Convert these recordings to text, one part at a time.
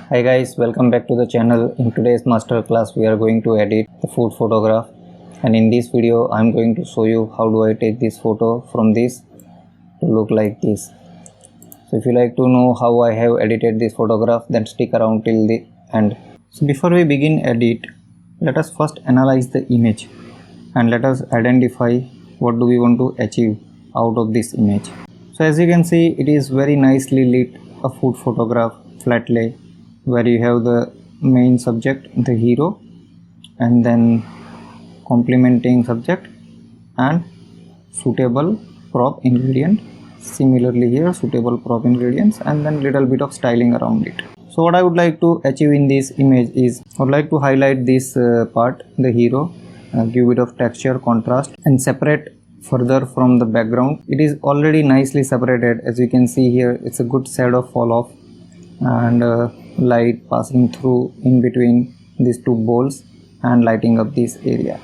Hi guys, welcome back to the channel. In today's masterclass we are going to edit the food photograph, and in this video I am going to show you how do I take this photo from this to look like this. So if you like to know how I have edited this photograph, then stick around till the end. So before we begin edit, let us first analyze the image and let us identify what do we want to achieve out of this image. So as you can see, it is very nicely lit, a food photograph, flat lay, where you have the main subject, the hero, and then complementing subject and suitable prop ingredient. Similarly here, suitable prop ingredients, and then little bit of styling around it. So what I would like to achieve in this image is, I would like to highlight this part, the hero, give bit of texture, contrast, and separate further from the background. It is already nicely separated. As you can see here, it's a good shadow fall off and light passing through in between these two bowls and lighting up this area.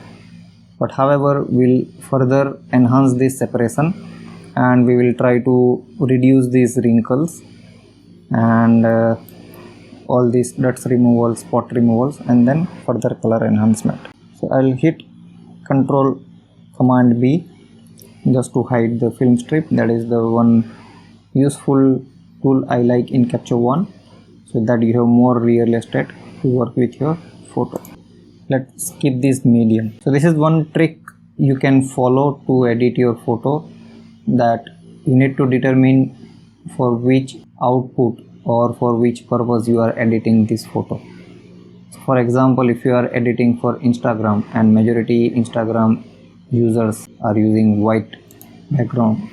But however, we'll further enhance this separation and we will try to reduce these wrinkles and all these dots removals, spot removals, and then further color enhancement. So I'll hit Ctrl Command B just to hide the film strip. That is the one useful tool I like in Capture One, so that you have more real estate to work with your photo. Let's skip this medium. So this is one trick you can follow to edit your photo, that you need to determine for which output or for which purpose you are editing this photo. So for example, if you are editing for Instagram and majority Instagram users are using white background,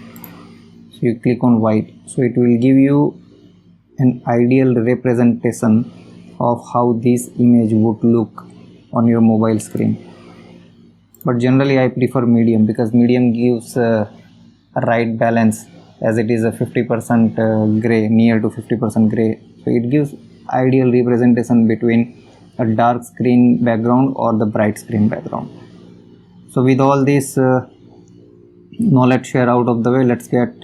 so you click on white, so it will give you an ideal representation of how this image would look on your mobile screen. But generally I prefer medium, because medium gives a right balance, as it is a 50% gray, near to 50% gray, so it gives ideal representation between a dark screen background or the bright screen background. So with all this knowledge share out of the way, let's get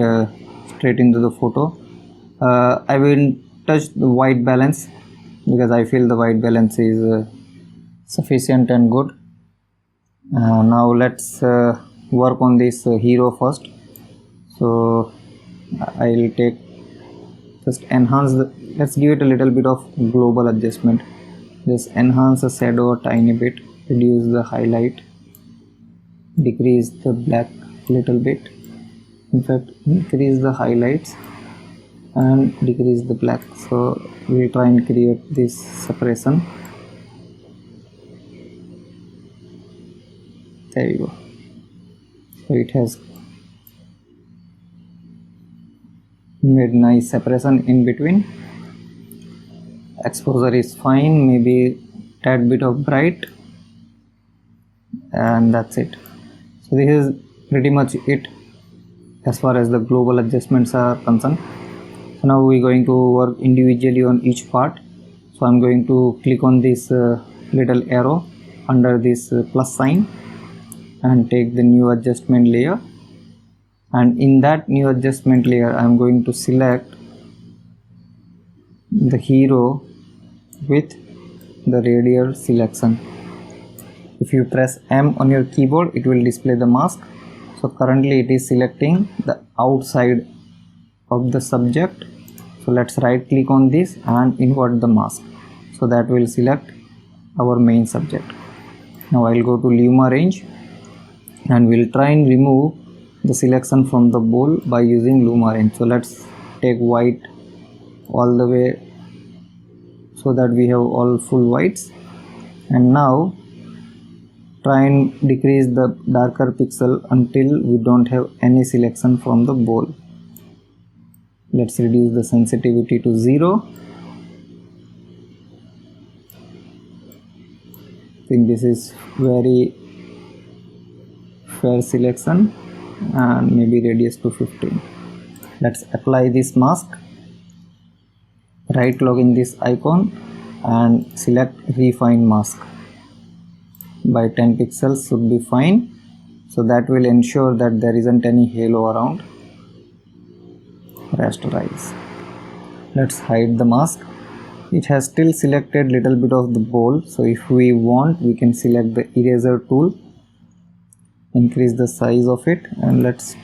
straight into the photo. I will touch the white balance because I feel the white balance is sufficient and good. Now let's work on this hero first. So I will take, just enhance the, let's give it a little bit of global adjustment. Just enhance the shadow a tiny bit, reduce the highlight, decrease the black a little bit, in fact increase the highlights and decrease the black. So we'll try and create this separation. There you go. So it has made nice separation in between. Exposure is fine, maybe tad bit of bright, and that's it. So this is pretty much it as far as the global adjustments are concerned. So now we're going to work individually on each part. So I'm going to click on this little arrow under this plus sign and take the new adjustment layer, and in that new adjustment layer I'm going to select the hero with the radial selection. If you press M on your keyboard, it will display the mask. So currently it is selecting the outside of the subject. So let's right click on this and invert the mask, so that will select our main subject. Now I'll go to Luma range and we'll try and remove the selection from the bowl by using Luma range. So let's take white all the way so that we have all full whites, and now try and decrease the darker pixel until we don't have any selection from the bowl. Let's reduce the sensitivity to 0. I think this is very fair selection, and maybe radius to 15. Let's apply this mask. Right click in this icon and select refine mask. By 10 pixels should be fine, so that will ensure that there isn't any halo around. Rasterize. Let's hide the mask. it has still selected little bit of the bowl, so if we want we can select the eraser tool, increase the size of it, and let's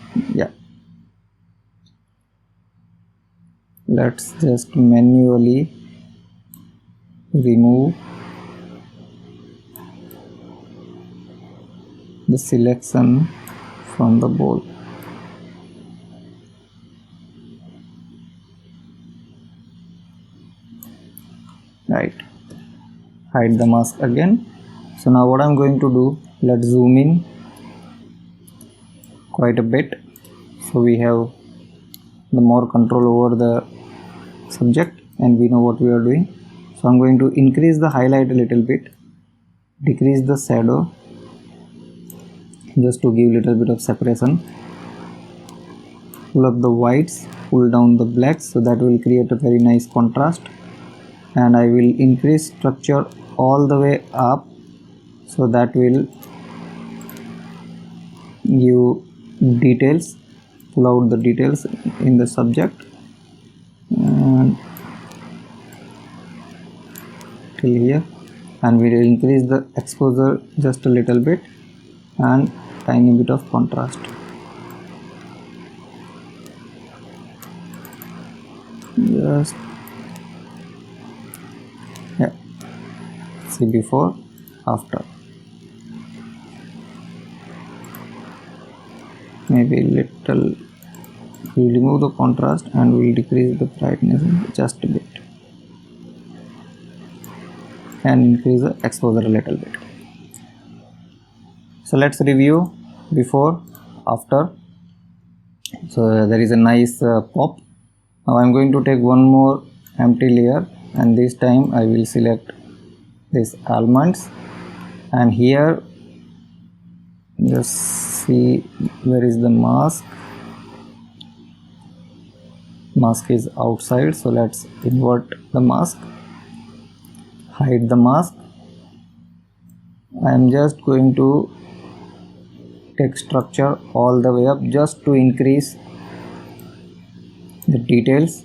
just manually remove the selection from the bowl. Right, hide the mask again. So now what I'm going to do, let's zoom in quite a bit so we have the more control over the subject and we know what we are doing. So I'm going to increase the highlight a little bit, decrease the shadow just to give little bit of separation, pull up the whites, pull down the blacks, so that will create a very nice contrast. And I will increase structure all the way up, so that will give details, pull out the details in the subject and till here, and we will increase the exposure just a little bit and tiny bit of contrast. Just see before after, maybe little, we will remove the contrast and we will decrease the brightness just a bit and increase the exposure a little bit. So let's review before after. So there is a nice pop. Now I'm going to take one more empty layer, and this time I will select this almonds, and here just see where is the mask. Mask is outside, so let's invert the mask, hide the mask. I am just going to take structure all the way up just to increase the details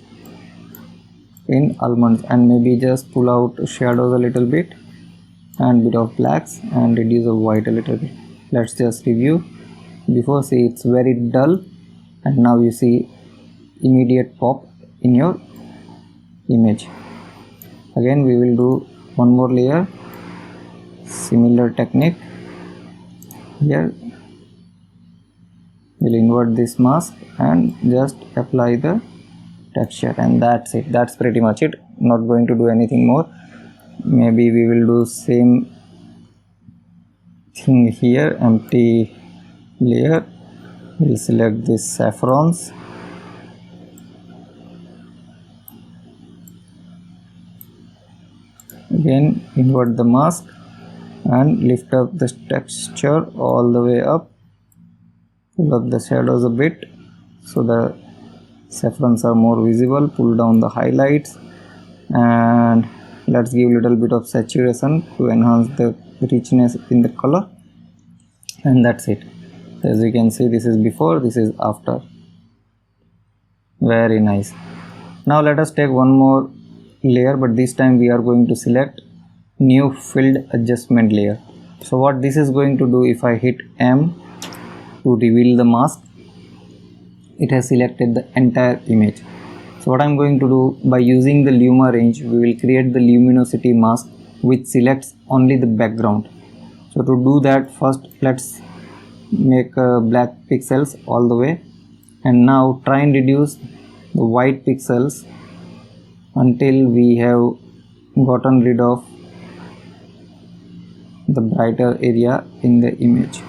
in almonds, and maybe just pull out shadows a little bit and bit of blacks and reduce the white a little bit. Let's just review. Before, see, it's very dull, and now you see immediate pop in your image. Again we will do one more layer, similar technique. Here we'll invert this mask and just apply the texture, and that's it. That's pretty much it. Not going to do anything more. Maybe we will do same thing here, empty layer. We'll select this saffrons, again invert the mask and lift up the texture all the way up, pull up the shadows a bit so the saffrons are more visible, pull down the highlights, and let's give little bit of saturation to enhance the richness in the color, and that's it. As you can see, this is before, this is after. Very nice. Now let us take one more layer, but this time we are going to select new filled adjustment layer. So what this is going to do, if I hit M to reveal the mask, it has selected the entire image. So what I'm going to do, by using the luma range, we will create the luminosity mask which selects only the background. So to do that, first let's make black pixels all the way, and now try and reduce the white pixels until we have gotten rid of the brighter area in the image.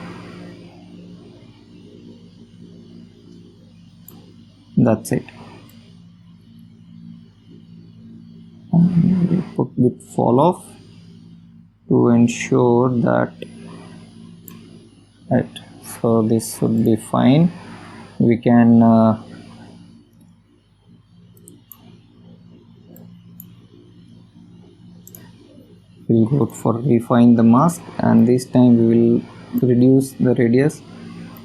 That's it. And we put bit fall off to ensure that right. So this should be fine. We can we'll go for refine the mask, and this time we will reduce the radius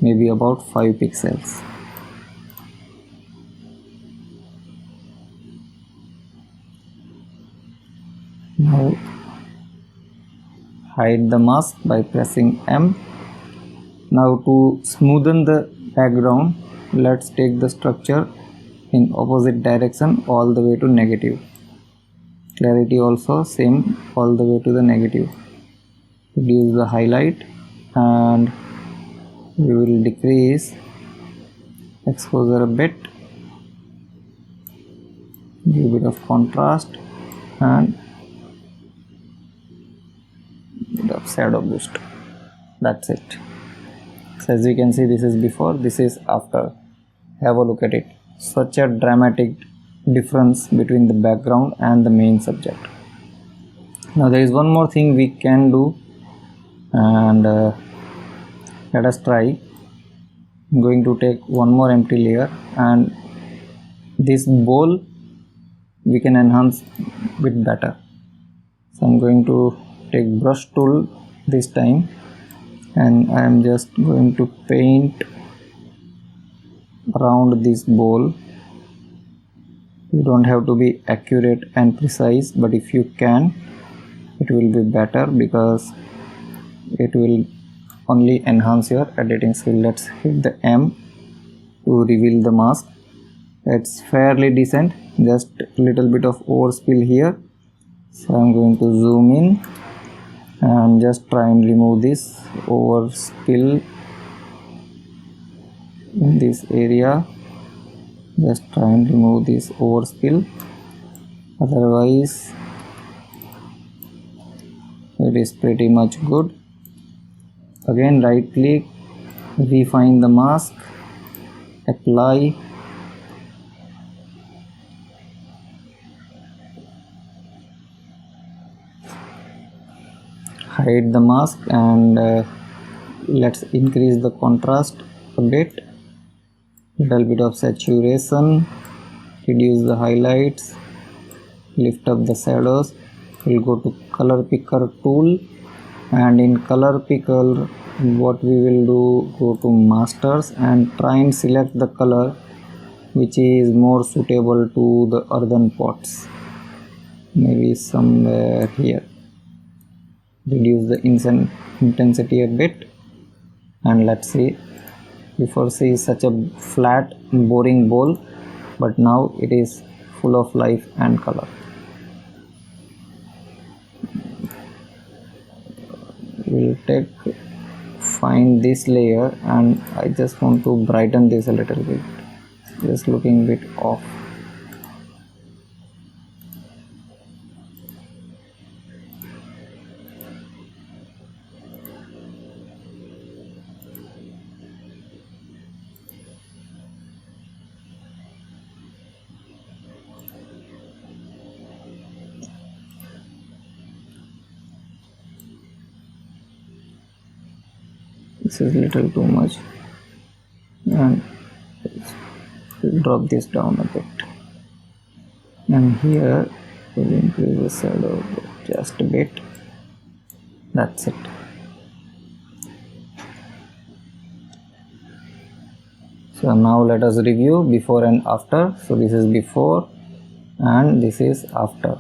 maybe about 5 pixels. Now hide the mask by pressing M. Now to smoothen the background, let's take the structure in opposite direction all the way to negative. Clarity also same all the way to the negative. Reduce the highlight and we will decrease exposure a bit, give a bit of contrast and bit of shadow boost. That's it. So as you can see, this is before, this is after. Have a look at it. Such a dramatic difference between the background and the main subject. Now there is one more thing we can do, and let us try. I'm going to take one more empty layer, and this bowl we can enhance bit better. So I'm going to take brush tool this time, and I am just going to paint around this bowl. You don't have to be accurate and precise, but if you can, it will be better because it will only enhance your editing skill. Let's hit the M to reveal the mask. It's fairly decent, just a little bit of overspill here. So I'm going to zoom in and just try and remove this overspill in this area. Just try and remove this overspill, otherwise it is pretty much good. Again, right click, refine the mask, apply, hide the mask, and let's increase the contrast a bit, little bit of saturation, reduce the highlights, lift up the shadows. We'll go to color picker tool, and in color picker what we will do, go to masters and try and select the color which is more suitable to the earthen pots, maybe somewhere here. Reduce the intensity a bit, and let's see. Before, see, such a flat boring bowl, but now it is full of life and color. We'll find this layer, and I just want to brighten this a little bit, just looking a bit off. This is little too much, and we'll drop this down a bit, and here we'll increase the shadow just a bit. That's it. So now let us review before and after. So this is before and this is after.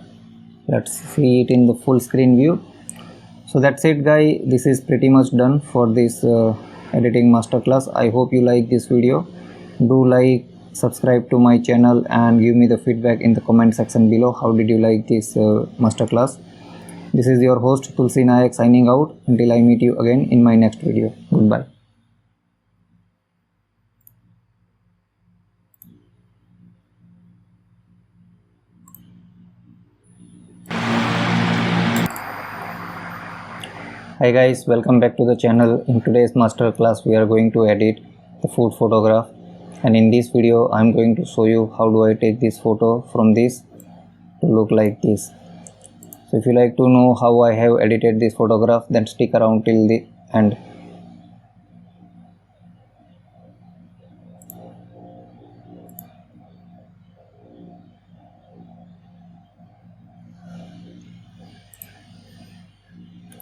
Let's see it in the full screen view. So that's it, guys. This is pretty much done for this editing masterclass. I hope you like this video. Do like, subscribe to my channel, and give me the feedback in the comment section below. How did you like this masterclass? This is your host Tulshiinaik signing out until I meet you again in my next video. Goodbye. Hi guys, welcome back to the channel. In today's masterclass we are going to edit the food photograph, and in this video I am going to show you how do I take this photo from this to look like this. So if you like to know how I have edited this photograph, then stick around till the end.